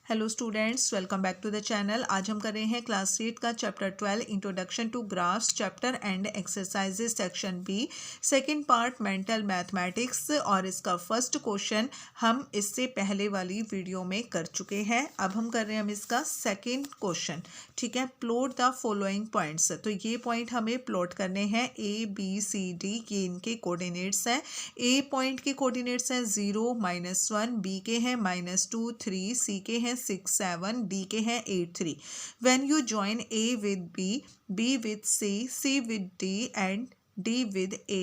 Hello students, welcome back to the channel. आज हम कर रहे हैं क्लास 8 का chapter 12 introduction to graphs chapter and exercises section B, second part mental mathematics. और इसका फर्स्ट क्वेश्चन हम इससे पहले वाली वीडियो में कर चुके हैं। अब हम कर रहे हैं इसका सेकंड क्वेश्चन। ठीक है, प्लॉट द फॉलोइंग पॉइंट्स। तो ये पॉइंट हमें प्लॉट करने हैं, ए बी सी डी, ये इनके कोऑर्डिनेट्स हैं। ए पॉइंट के कोऑर्डिनेट्स हैं 0, -1, बी के हैं -2, 3, सी के हैं 6, 7, डी के हैं 8, 3। When you join A with B, B with C, C with D and D with A,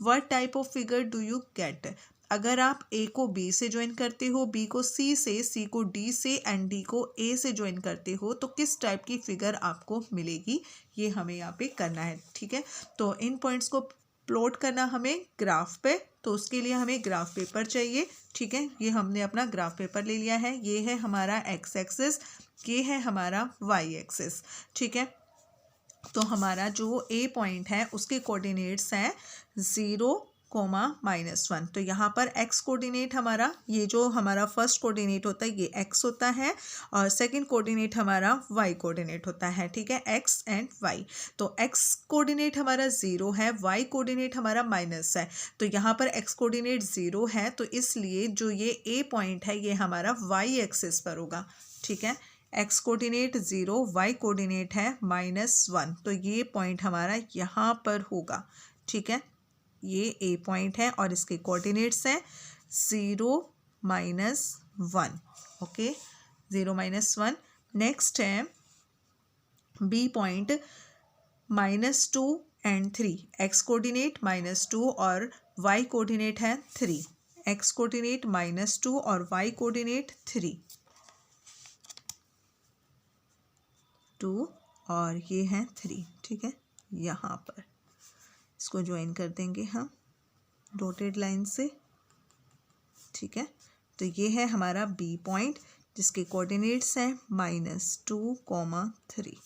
what type of figure do you get? अगर आप A को B से ज्वाइन करते हो, B को C से, C को D से एंड D को A से ज्वाइन करते हो तो किस टाइप की फिगर आपको मिलेगी, ये हमें यहाँ पे करना है। ठीक है, तो इन पॉइंट्स को प्लॉट करना हमें ग्राफ पे, तो उसके लिए हमें ग्राफ पेपर चाहिए। ठीक है, ये हमने अपना ग्राफ पेपर ले लिया है। ये है हमारा एक्स एक्सिस, ये है हमारा वाई एक्सिस। ठीक है, तो हमारा जो ए पॉइंट है उसके कोऑर्डिनेट्स हैं 0, -1। तो यहाँ पर एक्स कोऑर्डिनेट हमारा, ये जो हमारा फर्स्ट कोऑर्डिनेट होता है ये एक्स होता है और सेकंड कोऑर्डिनेट हमारा वाई कोऑर्डिनेट होता है। ठीक है, एक्स एंड वाई। तो एक्स कोऑर्डिनेट हमारा 0 है, वाई कोऑर्डिनेट हमारा माइनस है। तो यहाँ पर एक्स कोऑर्डिनेट 0 है, तो इसलिए जो ये ए पॉइंट है ये हमारा वाई एक्सिस पर होगा। ठीक है, एक्स कोऑर्डिनेट 0, वाई कोऑर्डिनेट है -1, तो ये पॉइंट हमारा यहाँ पर होगा। ठीक है, ये ए पॉइंट है और इसके कोऑर्डिनेट्स हैं 0, -1। ओके, 0, -1। नेक्स्ट है B point -2 and 3। X coordinate -2 और वाई कोऑर्डिनेट है 3। एक्स कोऑर्डिनेट -2 और वाई कोऑर्डिनेट 3, 2 और ये है 3। ठीक है, यहाँ पर इसको ज्वाइन कर देंगे हम डॉटेड लाइन से। ठीक है, तो ये है हमारा बी पॉइंट जिसके कोऑर्डिनेट्स हैं -2, 3।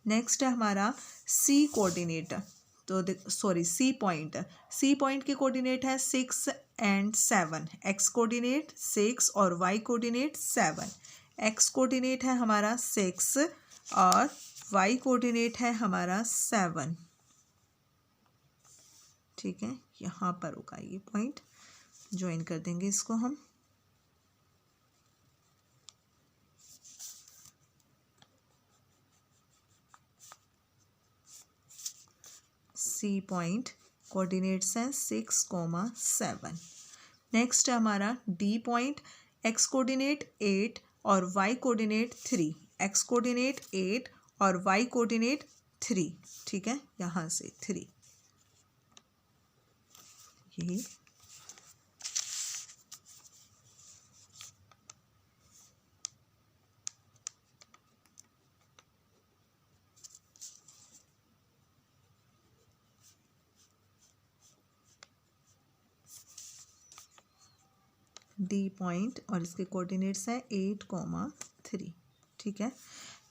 नेक्स्ट है हमारा सी कोऑर्डिनेट, तो सी पॉइंट। सी पॉइंट के कोऑर्डिनेट है 6 एंड 7। एक्स कोऑर्डिनेट 6 और वाई कोऑर्डिनेट 7। एक्स कोऑर्डिनेट है हमारा 6 और वाई कोऑर्डिनेट है हमारा 7। ठीक है, यहाँ पर होगा ये पॉइंट, ज्वाइन कर देंगे इसको हम। सी पॉइंट कोऑर्डिनेट्स हैं 6, 7। नेक्स्ट है हमारा डी पॉइंट। एक्स कोऑर्डिनेट 8 और वाई कोऑर्डिनेट 3। एक्स कोऑर्डिनेट 8 और वाई कोऑर्डिनेट 3। ठीक है, यहाँ से 3। ये डी पॉइंट और इसके कोऑर्डिनेट्स हैं 8, 3। ठीक है,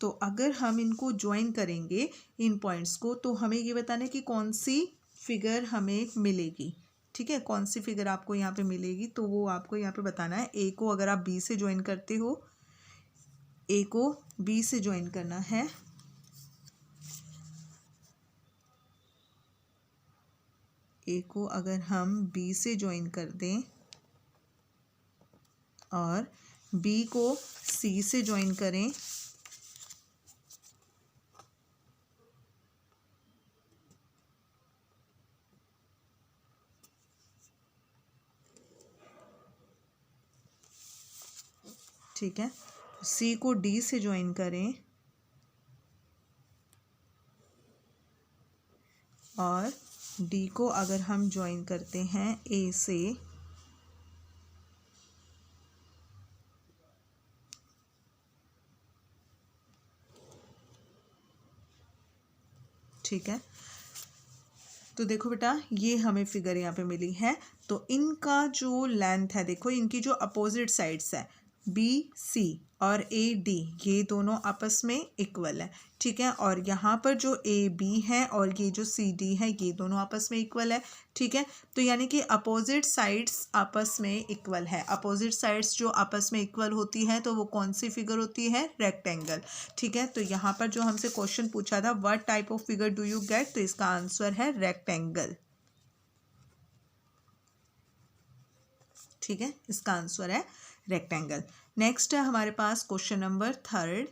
तो अगर हम इनको ज्वाइन करेंगे इन पॉइंट्स को, तो हमें ये बताना है कि कौन सी फिगर हमें मिलेगी। ठीक है, कौन सी फिगर आपको यहाँ पे मिलेगी, तो वो आपको यहाँ पे बताना है। ए को अगर आप बी से ज्वाइन करते हो, ए को बी से ज्वाइन करना है, ए को अगर हम बी से ज्वाइन कर दें और बी को सी से ज्वाइन करें, ठीक है, सी को डी से ज्वाइन करें और डी को अगर हम ज्वाइन करते हैं ए से, ठीक है, तो देखो बेटा ये हमें फिगर यहाँ पे मिली है। तो इनका जो लेंथ है, देखो इनकी जो अपोजिट साइड्स है बी सी और ए डी ये दोनों आपस में इक्वल है, ठीक है। और यहाँ पर जो ए बी है और ये जो सी डी है ये दोनों आपस में इक्वल है, ठीक है। तो यानी कि अपोजिट साइड्स आपस में इक्वल है। अपोजिट साइड्स जो आपस में इक्वल होती है तो वो कौन सी फिगर होती है? रेक्टेंगल, ठीक है। तो यहाँ पर जो हमसे क्वेश्चन पूछा था what type of figure do you get, तो इसका आंसर है रेक्टेंगल, ठीक है। इसका आंसर है रेक्टेंगल। नेक्स्ट है हमारे पास question number third.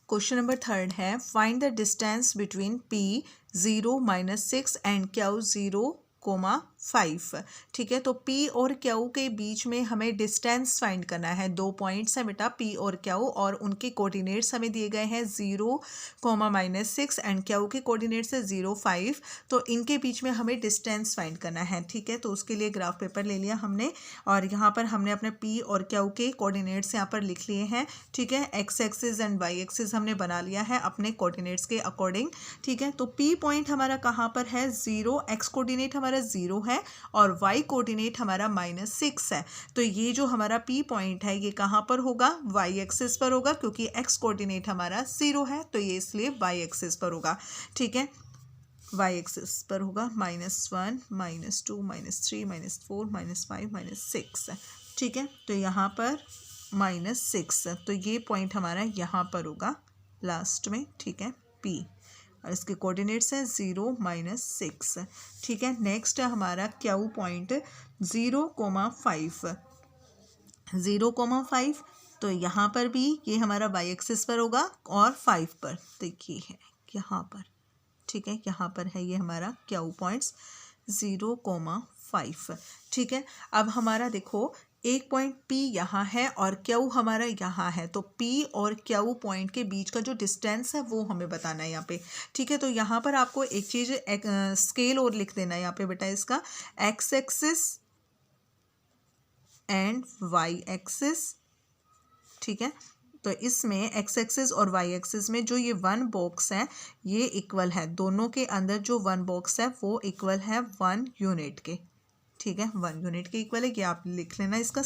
Question number third है find the distance between P 0 -6 and Q 0,5, ठीक है। तो P और Q के बीच में हमें डिस्टेंस फाइंड करना है। दो पॉइंट्स हैं बेटा P और Q और उनके कोऑर्डिनेट्स हमें दिए गए हैं 0, -6 एंड Q के कोऑर्डिनेट्स है 0, 5। तो इनके बीच में हमें डिस्टेंस फाइंड करना है, ठीक है। तो उसके लिए ग्राफ पेपर ले लिया हमने और यहाँ पर हमने अपने P और Q के कोऑर्डिनेट्स यहाँ पर लिख लिए हैं, ठीक है। X axis and Y axis हमने बना लिया है अपने कोऑर्डिनेट्स के अकॉर्डिंग, ठीक है। तो P पॉइंट हमारा कहाँ पर है? 0, एक्स कोऑर्डिनेट हमारा 0 है और y कोऑर्डिनेट हमारा -6 है। तो ये जो हमारा P पॉइंट है ये कहाँ पर होगा? y एक्सिस पर होगा, क्योंकि x कोऑर्डिनेट हमारा 0 है तो ये इसलिए y एक्सिस पर होगा, ठीक है। y एक्सिस पर होगा -1, -2, -3, -4, -5, -6, ठीक है। तो यहाँ पर -6, तो ये पॉइंट हमारा यहाँ पर होगा लास्ट में, ठीक है, P और इसके कोऑर्डिनेट्स हैं 0, -6, ठीक है। नेक्स्ट है हमारा Q पॉइंट 0,5, 0,5। तो यहाँ पर भी ये हमारा y एक्सिस पर होगा और 5 पर, देखिए है यहाँ पर, ठीक है। यहाँ पर है ये हमारा Q पॉइंट्स 0,5, ठीक है। अब हमारा देखो एक पॉइंट P यहाँ है और Q हमारा यहाँ है, तो P और Q पॉइंट के बीच का जो डिस्टेंस है वो हमें बताना है यहाँ पे, ठीक है। तो यहाँ पर आपको एक चीज़ स्केल और लिख देना है यहाँ पे बेटा, इसका X axis and Y axis, ठीक है। तो इसमें एक्स एक्सिस और वाई एक्सिस में जो ये 1 बॉक्स है ये इक्वल है, दोनों के अंदर जो 1 बॉक्स है वो इक्वल है 1 यूनिट के, ठीक है। 1 यूनिट के इक्वल है, ये आप लिख लेना इसका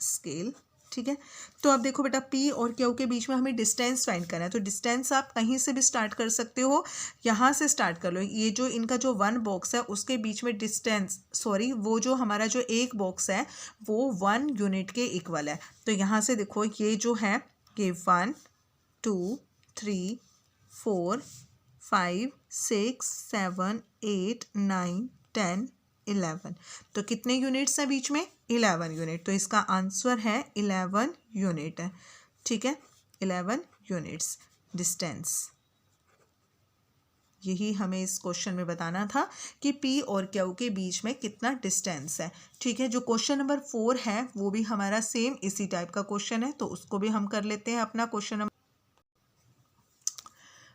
स्केल, ठीक है। तो अब देखो बेटा P और Q के बीच में हमें डिस्टेंस फाइंड करना है। तो डिस्टेंस आप कहीं से भी स्टार्ट कर सकते हो, यहाँ से स्टार्ट कर लो। ये जो इनका जो 1 बॉक्स है उसके बीच में डिस्टेंस, सॉरी वो जो हमारा जो एक बॉक्स है वो 1 यूनिट के इक्वल है। तो यहाँ से देखो ये जो है ये 1, 2, 3, 4, 5, 6, 7, 8, 9, 10, 11, तो कितने यूनिट्स हैं बीच में? 11 यूनिट। तो इसका आंसर है 11 यूनिट है, ठीक है। 11 यूनिट्स डिस्टेंस, यही हमें इस क्वेश्चन में बताना था कि P और Q के बीच में कितना डिस्टेंस है, ठीक है। जो क्वेश्चन नंबर 4 है वो भी हमारा सेम इसी टाइप का क्वेश्चन है, तो उसको भी हम कर लेते हैं अपना क्वेश्चन नंबर।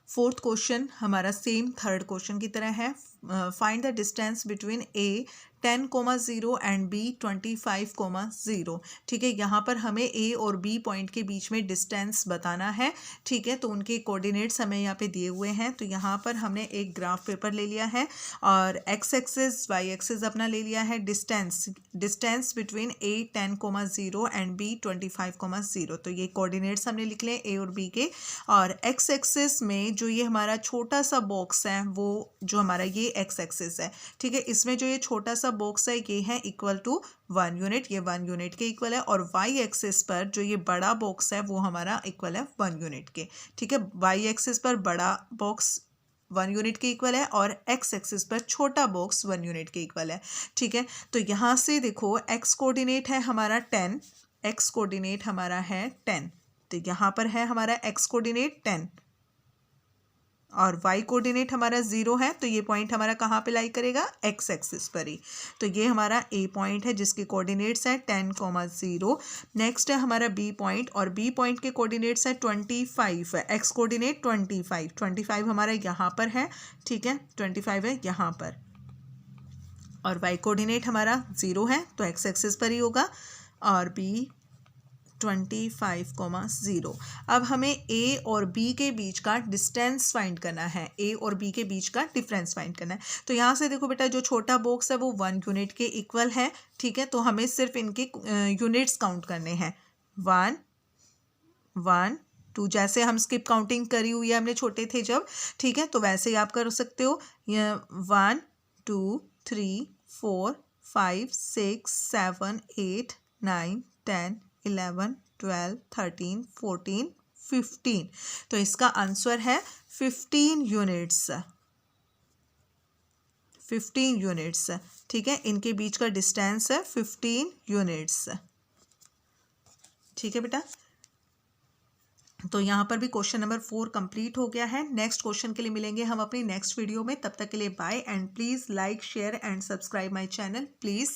फोर्थ क्वेश्चन हमारा सेम थर्ड क्वेश्चन की तरह है। Find the distance between A 10,0 and B 25,0, ठीक है। यहाँ पर हमें A और B पॉइंट के बीच में डिस्टेंस बताना है, ठीक है। तो उनके कोऑर्डिनेट्स हमें यहाँ पे दिए हुए हैं। तो यहाँ पर हमने एक ग्राफ पेपर ले लिया है और एक्स एक्सिस वाई एक्सिस अपना ले लिया है। Distance between A 10,0 and B 25,0, तो ये कोऑर्डिनेट्स हमने लिख लिए A और B के। और एक्स एक्सिस में जो ये हमारा छोटा सा बॉक्स है वो जो हमारा ये एक्स एक्सिस है, ठीक है। इसमें जो ये छोटा सा बॉक्स है ये है इक्वल टू 1 यूनिट, ये 1 यूनिट के इक्वल है। और वाई एक्सिस पर जो ये बड़ा बॉक्स है वो हमारा इक्वल है 1 यूनिट के, ठीक है। वाई एक्सिस पर बड़ा बॉक्स 1 यूनिट के इक्वल है और एक्स एक्सिस पर छोटा बॉक्स 1 यूनिट के इक्वल है, ठीक है। तो यहाँ से देखो एक्स कोऑर्डिनेट है हमारा 10, एक्स कोऑर्डिनेट हमारा है 10, तो यहाँ पर है हमारा एक्स कोऑर्डिनेट 10 और y कोऑर्डिनेट हमारा 0 है, तो ये पॉइंट हमारा कहाँ पे लाई करेगा? x एक्सिस पर ही। तो ये हमारा a पॉइंट है जिसके कोऑर्डिनेट्स है 10,0। नेक्स्ट है हमारा b पॉइंट और b पॉइंट के कोऑर्डिनेट्स है 25, x कोऑर्डिनेट 25 हमारा यहाँ पर है, ठीक है, 25 है यहाँ पर। और y कोऑर्डिनेट हमारा 0 है तो x एक्सिस पर ही होगा। और b 25,0। अब हमें ए और बी के बीच का डिस्टेंस फाइंड करना है, ए और बी के बीच का डिफरेंस फाइंड करना है। तो यहाँ से देखो बेटा, जो छोटा बॉक्स है वो 1 यूनिट के इक्वल है, ठीक है। तो हमें सिर्फ इनके यूनिट्स काउंट करने हैं, 1 1 2, जैसे हम स्किप काउंटिंग करी हुई है हमने छोटे थे जब, ठीक है। तो वैसे ही आप कर सकते हो, 1 2 3 4 5 6 7 8 9 10 11 12 13 14 15। तो इसका आंसर है 15 यूनिट्स, 15 यूनिट्स, ठीक है। इनके बीच का डिस्टेंस है 15 यूनिट्स, ठीक है बेटा। तो यहाँ पर भी क्वेश्चन नंबर 4 कंप्लीट हो गया है। नेक्स्ट क्वेश्चन के लिए मिलेंगे हम अपनी नेक्स्ट वीडियो में। तब तक के लिए bye, and please like share and subscribe my channel please.